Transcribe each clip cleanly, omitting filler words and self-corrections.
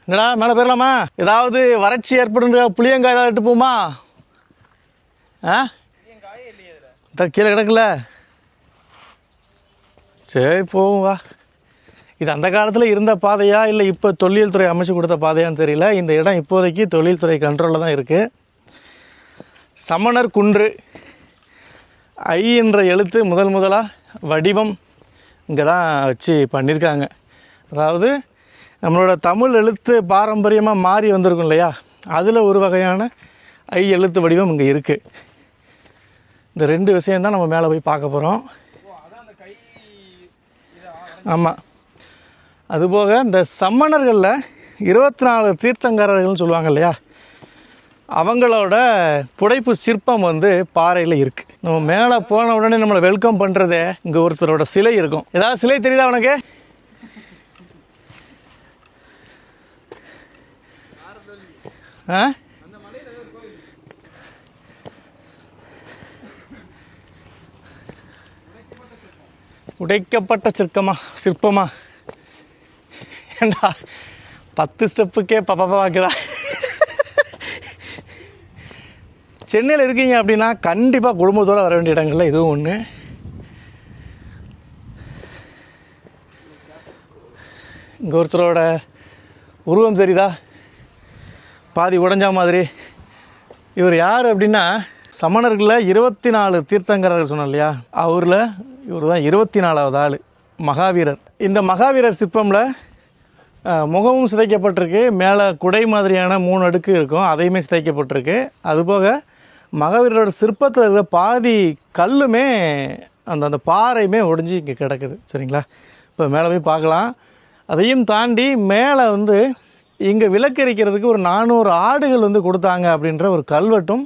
என்னடா மேலே போயிடலாமா? ஏதாவது வறட்சி ஏற்படுன்ற புளியங்காய் ஏதாவது இட்டு போமா? கீழே கிடக்குல. சரி போகும் வா. இது அந்த காலத்தில் இருந்த பாதையா இல்லை இப்போ தொழில் துறை அமைச்சு கொடுத்த பாதையான்னு தெரியல. இந்த இடம் இப்போதைக்கு தொழில்துறை கண்ட்ரோலில் தான் இருக்குது. சமணர் குன்று ஐ என்ற எழுத்து முதலாக வடிவம் இங்கே தான் வச்சு பண்ணியிருக்காங்க. அதாவது நம்மளோட தமிழ் எழுத்து பாரம்பரியமாக மாறி வந்திருக்கும் இல்லையா, அதில் ஒரு வகையான ஐ எழுத்து வடிவம் இங்கே இருக்குது. இந்த ரெண்டு விஷயந்தான் நம்ம மேலே போய் பார்க்க போகிறோம். ஆமாம். அதுபோக இந்த சம்மணர்களில் 24 தீர்த்தங்கரர்கள்னு சொல்லுவாங்க இல்லையா, அவங்களோட புடைப்பு சிற்பம் வந்து பாறையில் இருக்குது. நம்ம மேலே போன உடனே நம்மளை வெல்கம் பண்ணுறதே இங்கே ஒருத்தரோட சிலை இருக்கும். ஏதாவது சிலை தெரியுதா உனக்கு? ஆ, உடைக்கப்பட்ட சிற்பமா? ஏண்டா 10 ஸ்டெப்புக்கே பாக்குதா? சென்னையில் இருக்கீங்க அப்படின்னா கண்டிப்பாக குடும்பத்தோடு வர வேண்டிய இடங்கள்ல இதுவும் ஒன்று. இங்கே ஒருத்தரோட உருவம் தெரியுதா, பாதி உடஞ்சா மாதிரி? இவர் யார் அப்படின்னா, சமணர்களில் 24 தீர்த்தங்கரர்கள் சொன்னோம் இல்லையா, அவரில் இவர் தான் 24வது ஆள், மகாவீரர். இந்த மகாவீரர் சிற்பமில் முகமும் சிதைக்கப்பட்டிருக்கு, மேலே குடை மாதிரியான 3 அடுக்கு இருக்கும், அதையுமே சிதைக்கப்பட்டிருக்கு. அதுபோக மகாவீரரோட சிற்பத்தில் இருக்கிற பாதி கல்லுமே அந்த பாறையுமே ஒடிஞ்சு இங்கே கிடக்குது. சரிங்களா? இப்போ மேலே போய் பார்க்கலாம். அதையும் தாண்டி மேலே வந்து இங்கே விளக்கரிக்கிறதுக்கு ஒரு 400 ஆடுகள் வந்து கொடுத்தாங்க அப்படின்ற ஒரு கல்வெட்டும்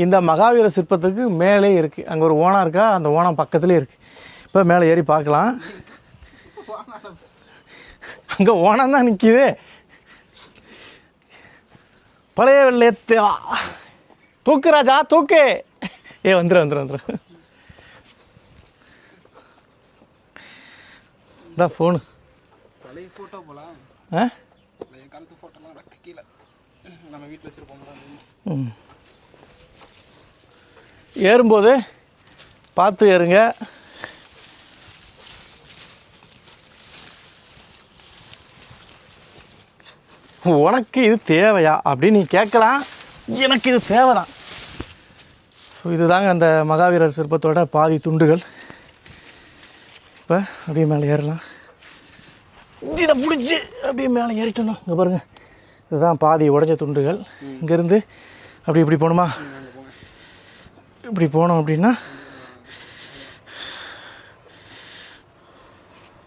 இந்த மகாவீர சிற்பத்துக்கு மேலே இருக்குது. அங்கே ஒரு ஓணம் இருக்கா, அந்த ஓணம் பக்கத்துலேயே இருக்குது. இப்போ மேலே ஏறி பார்க்கலாம். அங்கே ஓணம் தான் நிற்கிது. பழைய வெள்ளையத்து தூக்கு ராஜா தூக்கு. வந்துடும் இதான் ஃபோனு. ஏறும்போது பார்த்து ஏறுங்க. உனக்கு இது தேவையா அப்படின்னு நீ கேட்கலாம். எனக்கு இது தேவைதான். இதுதாங்க அந்த மகாவீரர் சிற்பத்தோட பாதி துண்டுகள். இப்போ அப்படியே மேலே ஏறலாம். இதை பிடிச்சி அப்படியே மேலே ஏறிட்டணும். இங்கே பாருங்கள், இதுதான் பாதி உடைஞ்ச துண்டுகள். இங்கேருந்து இப்படி போகணுமா? இப்படி போனோம் அப்படின்னா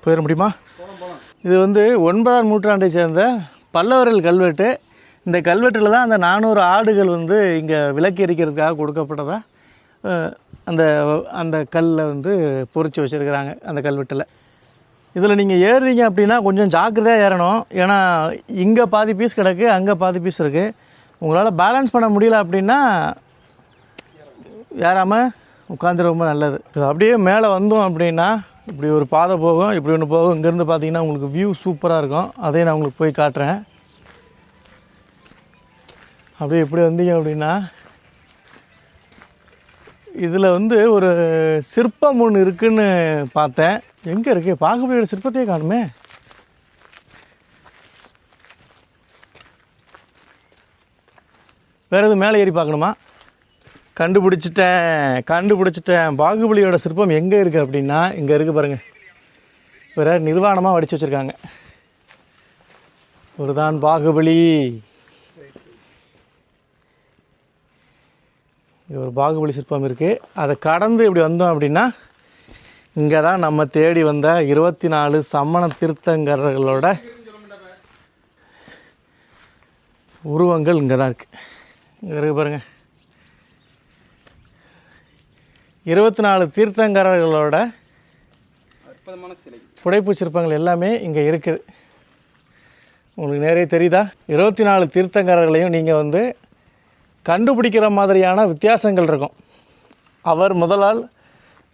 போயிட முடியுமா? இது வந்து 9ஆம் நூற்றாண்டை சேர்ந்த பல்லவர்கள் கல்வெட்டு. இந்த கல்வெட்டில் தான் அந்த 400 ஆடுகள் வந்து இங்கே விளக்கு எரிக்கிறதுக்காக கொடுக்கப்பட்டதா அந்த அந்த கல்லை வந்து பொறிச்சு வச்சுருக்கிறாங்க அந்த கல்வெட்டில். இதில் நீங்கள் ஏறுறீங்க அப்படின்னா கொஞ்சம் ஜாக்கிரதையாக ஏறணும். ஏன்னா இங்கே பாதி பீஸ் கிடக்கு, அங்கே பாதி பீஸ் இருக்குது. உங்களால் பேலன்ஸ் பண்ண முடியல அப்படின்னா ஏறாமல் உட்காந்து ரொம்ப நல்லது. இது அப்படியே மேலே வந்தோம் அப்படின்னா இப்படி ஒரு பாதை போகும், இப்படி ஒன்று போகும். இங்கேருந்து பார்த்தீங்கன்னா உங்களுக்கு வியூ சூப்பராக இருக்கும். அதே நான் உங்களுக்கு போய் காட்டுறேன். அப்படியே இப்படி வந்தீங்க அப்படின்னா இதில் வந்து ஒரு சிற்பம் ஒன்று இருக்குதுன்னு பார்த்தேன். எங்கே இருக்கு? பாகுபலியோட சிற்பத்தையே காணுமே. வேறு எதுவும் மேலே ஏறி பார்க்கணுமா? கண்டுபிடிச்சிட்டேன். பாகுபலியோட சிற்பம் எங்கே இருக்குது அப்படின்னா இங்கே இருக்குது பாருங்கள். வேறு நிர்வாணமாக வடித்து வச்சுருக்காங்க. ஒரு தான் பாகுபலி. இங்கே ஒரு பாகுபலி சிற்பம் இருக்குது. அதை கடந்து இப்படி வந்தோம் அப்படின்னா இங்கே தான் நம்ம தேடி வந்த 24 சமண தீர்த்தங்கரர்களோட உருவங்கள் இங்கே தான் இருக்குது. இங்கே இருக்குது பாருங்கள். 24 தீர்த்தங்கரர்களோட புடைப்பு சிற்பங்கள் எல்லாமே இங்கே இருக்குது. உங்களுக்கு நிறைய தெரியுதா? 24 தீர்த்தங்கரர்களையும் நீங்கள் வந்து கண்டுபிடிக்கிற மாதிரியான வித்தியாசங்கள் இருக்கும். அவர் முதலாள்,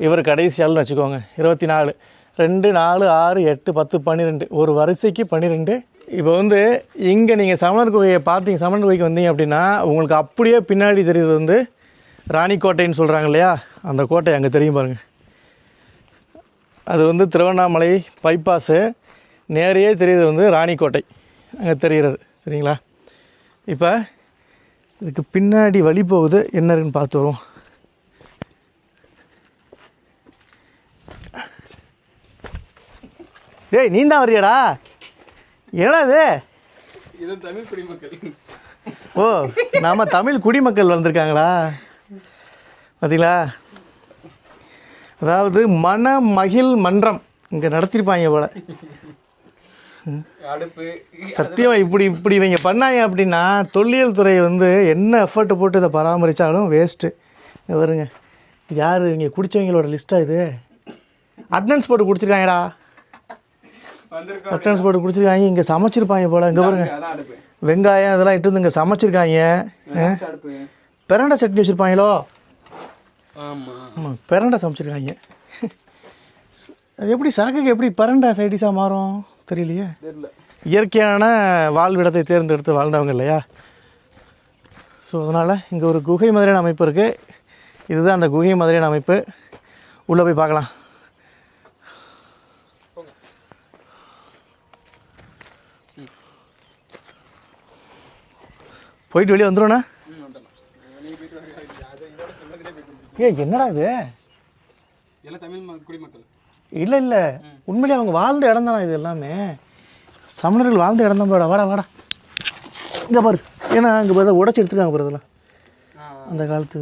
இவர் கடைசி ஆள்னு வச்சுக்கோங்க. 24 2 4 6 8 10 12 ஒரு வரிசைக்கு 12 இப்போ வந்து இங்கே நீங்கள் சமணர் குகையை பார்த்தீங்க, சமணர் குகைக்கு வந்தீங்க அப்படின்னா உங்களுக்கு அப்படியே பின்னாடி தெரியுது வந்து ராணிக்கோட்டைன்னு சொல்கிறாங்க இல்லையா, அந்த கோட்டை அங்கே தெரியும் பாருங்கள். அது வந்து திருவண்ணாமலை பைபாஸு நேரையே தெரியுது வந்து ராணிக்கோட்டை அங்கே தெரிகிறது. சரிங்களா? இப்போ இதுக்கு பின்னாடி வழி போகுது, என்ன இருக்குன்னு பார்த்து வருவோம். ஏய் நீ தான் வரியாடா? என்னடா இது தமிழ் குடிமக்கள். ஓ, நாம் தமிழ் குடிமக்கள் வந்திருக்காங்களா பார்த்தீங்களா? அதாவது மன மகிழ் மன்றம் இங்கே நடத்திருப்பாங்க போல். சத்தியமாக இப்படி இவங்க பண்ணாங்க அப்படின்னா தொல்லியல் துறை வந்து என்ன எஃபர்ட் போட்டு இதை பராமரித்தாலும் வேஸ்ட்டு. வருங்க, யார் இங்கே குடித்தவங்களோட லிஸ்ட்டாக இது? அட்டனன்ஸ் போட்டு குடிச்சிருக்காங்கடா, அட்டனன்ஸ் போட்டு குடிச்சிருக்காங்க. இங்கே சமைச்சிருப்பாங்க போல். இங்கே பாருங்க, வெங்காயம் இதெல்லாம் இட்டு வந்து இங்கே சமைச்சிருக்காங்க. பிரண்டை சட்னி வச்சுருப்பாங்களோ? ஆமாம், பிரண்டை சமைச்சிருக்காங்க. அது எப்படி சரக்குக்கு எப்படி பிரண்டை சைடிஷாக மாறும் தெரியலையே. இயற்கையான வாழ்விடத்தை தேர்ந்தெடுத்து வாழ்ந்தவங்க இல்லையா? ஸோ அதனால் இங்கே ஒரு குகை மாதிரியான அமைப்பு இருக்குது. இதுதான் அந்த குகை மாதிரியான அமைப்பு. உள்ளே போய் பார்க்கலாம். போயிட்டு வெளியே வந்துடும்ண்ணா. என்னடா இது? இல்லை இல்லை, உண்மையிலே அவங்க வாழ்ந்த இடம் தானே இது எல்லாமே. சமணர்கள் வாழ்ந்த இடம் தான். போடா வாடா வாடா, இங்கே பாரு. ஏன்னா இங்கே பார்த்தா உடச்சி எடுத்துருக்காங்க பாரு இதெல்லாம். அந்த காலத்து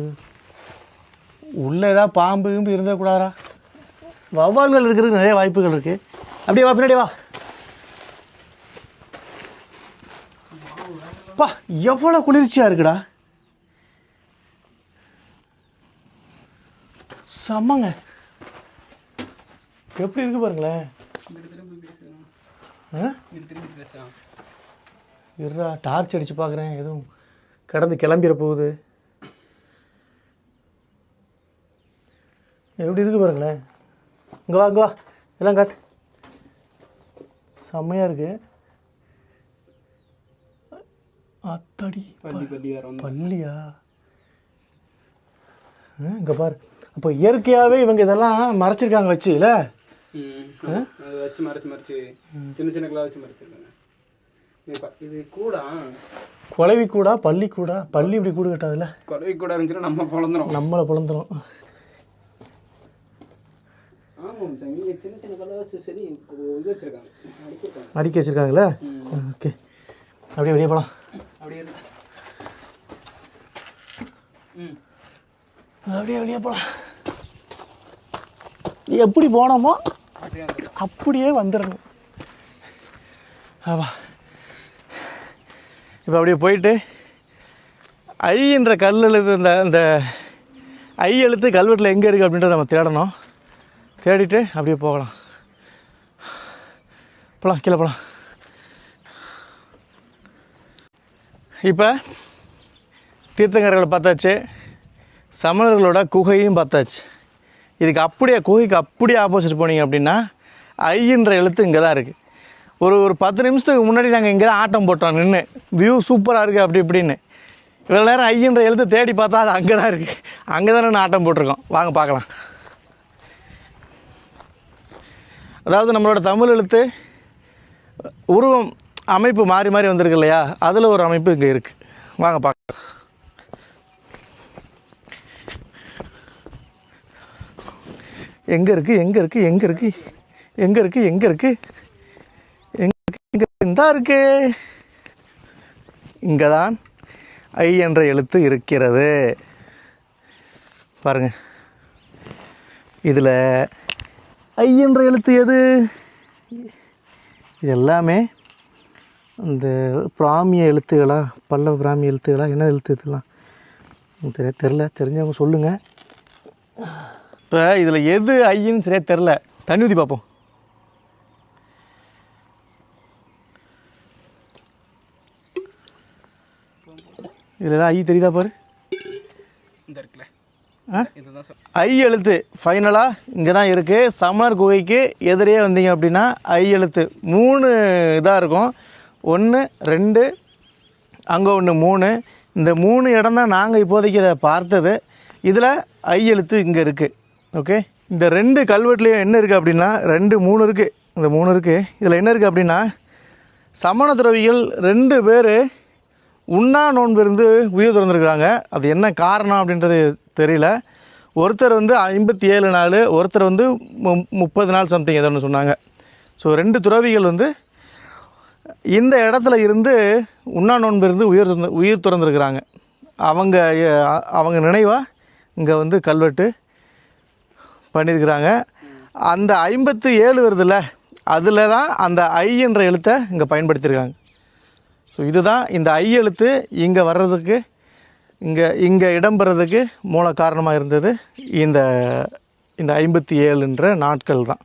உள்ளே ஏதாவது பாம்பு கிம்பு இருந்துடக்கூடாதா? வௌவால்கள் இருக்கிறதுக்கு நிறைய வாய்ப்புகள் இருக்குது. அப்படியே வா, பின்னாடி வா. பா, எவ்வளோ குளிர்ச்சியாக இருக்குடா. செம்மங்க, எப்படி இருக்கு பாருங்களேன். இருடா, டார்ச் அடித்து பார்க்குறேன், எதுவும் கடந்து கிளம்பிட போகுது. எப்படி இருக்கு பாருங்களேன். இங்கே வா, இங்கே வா, எல்லாம் காட்டு. செம்மையாக இருக்கு. அத்தாடி, பள்ளியா? இங்கே பாரு. அப்போ இயற்கையாகவே இவங்க இதெல்லாம் மறைச்சிருக்காங்க வச்சு இல்லை? வச்சு மறைச்சு சின்ன சின்ன கிலா வச்சு மறைச்சிருக்காங்க. இது கூடா, குளவி கூடா, பள்ளி கூடா? பள்ளி இப்படி கூடு கட்டாதுல்ல. குளவி கூட இருந்துச்சுன்னா நம்மளை பொழந்துரும். ஆமாம் சார், இங்கே சின்ன சின்ன கலா வச்சு சரி இது வச்சுருக்காங்க, அடிக்க வச்சுருக்காங்களே. ஓகே, அப்படியே வெளியே போகலாம். அப்படியே அப்படியே வெளியே போகலாம். எப்படி போனோமோ அப்படியே வந்துடணும். ஆமா, இப்போ அப்படியே போயிட்டு ஐ என்ற கல் எழுத்து, இந்த ஐ எழுத்து கல்வெட்டில் எங்கே இருக்குது அப்படின்றத நம்ம தேடணும். தேடிட்டு அப்படியே போகலாம். போகலாம், கீழே போகலாம். இப்போ தீர்த்தங்கர்களை பார்த்தாச்சு, சமணர்களோட குகையும் பார்த்தாச்சு. இதுக்கு அப்படியே குகைக்கு அப்படியே ஆப்போசிட் போனீங்க அப்படின்னா ஐன்ற எழுத்து இங்கே தான் இருக்குது. ஒரு 10 நிமிஷத்துக்கு முன்னாடி நாங்கள் இங்கே தான் ஆட்டம் போட்டோம் நின்று, வியூ சூப்பராக இருக்குது அப்படி இப்படின்னு. இவ்வளோ நேரம் ஐன்ற எழுத்து தேடி பார்த்தா அது அங்கே தான் இருக்குது. அங்கே தான் நான் ஆட்டம் போட்டிருக்கோம். வாங்க பார்க்கலாம். அதாவது நம்மளோட தமிழ் எழுத்து உருவம் அமைப்பு மாறி மாறி வந்திருக்கு இல்லையா, அதில் ஒரு அமைப்பு இங்கே இருக்குது. வாங்க பார்க்கலாம். எங்கே இருக்குது, எங்கே இருக்குது, எங்கே இருக்குது, எங்கே இருக்குது, எங்கே இருக்குது, எங்கே இந்தா இருக்கு. இங்கே தான் ஐ என்ற எழுத்து இருக்கிறது. பாருங்க, இதில் ஐ என்ற எழுத்து எது? இது எல்லாமே அந்த பிராமிய எழுத்துக்களா, பல்லவ பிராமிய எழுத்துக்களா, என்ன எழுத்து இதெல்லாம் தெரில. தெரிஞ்சவங்க சொல்லுங்கள். இப்போ இதில் எது ஐன்னு சரியாக தெரில. தண்ணி ஊற்றி பார்ப்போம். இதில் ஏதாவது ஐ தெரியுதா பாரு. ஐ எழுத்து ஃபைனலாக இங்கே தான் இருக்குது. சமணர் குகைக்கு எதிரே வந்தீங்க அப்படின்னா ஐ எழுத்து 3 இதாக இருக்கும். 1 2 அங்கே 1 3. இந்த 3 இடம் தான் நாங்கள் இப்போதைக்கு இதை பார்த்தது. இதில் ஐ எழுத்து இங்கே இருக்குது. ஓகே, இந்த 2 கல்வெட்டுலேயும் என்ன இருக்குது அப்படின்னா 2 3 இருக்குது. இந்த 3 இருக்குது. இதில் என்ன இருக்குது அப்படின்னா சமண துறவிகள் 2 பேர் உண்ணா நோன்பு இருந்து உயிர் திறந்துருக்குறாங்க. அது என்ன காரணம் அப்படின்றது தெரியல. ஒருத்தர் வந்து 57 நாள், ஒருத்தர் வந்து 30 நாள் சம்திங் ஏதோ ஒன்று சொன்னாங்க. ஸோ 2 துறவிகள் வந்து இந்த இடத்துல இருந்து உண்ணா நோன்பு இருந்து உயிர் திறந்துருக்குறாங்க. அவங்க நினைவாக இங்கே வந்து கல்வெட்டு பண்ணியிருக்கிறாங்க. அந்த 57 வருதுல்ல, அதில் தான் அந்த ஐ என்ற எழுத்தை இங்கே பயன்படுத்தியிருக்காங்க. ஸோ இதுதான் இந்த ஐ எழுத்து இங்கே வர்றதுக்கு, இங்கே இடம்பெறதுக்கு மூல காரணமாக இருந்தது இந்த 57 நாட்கள் தான்.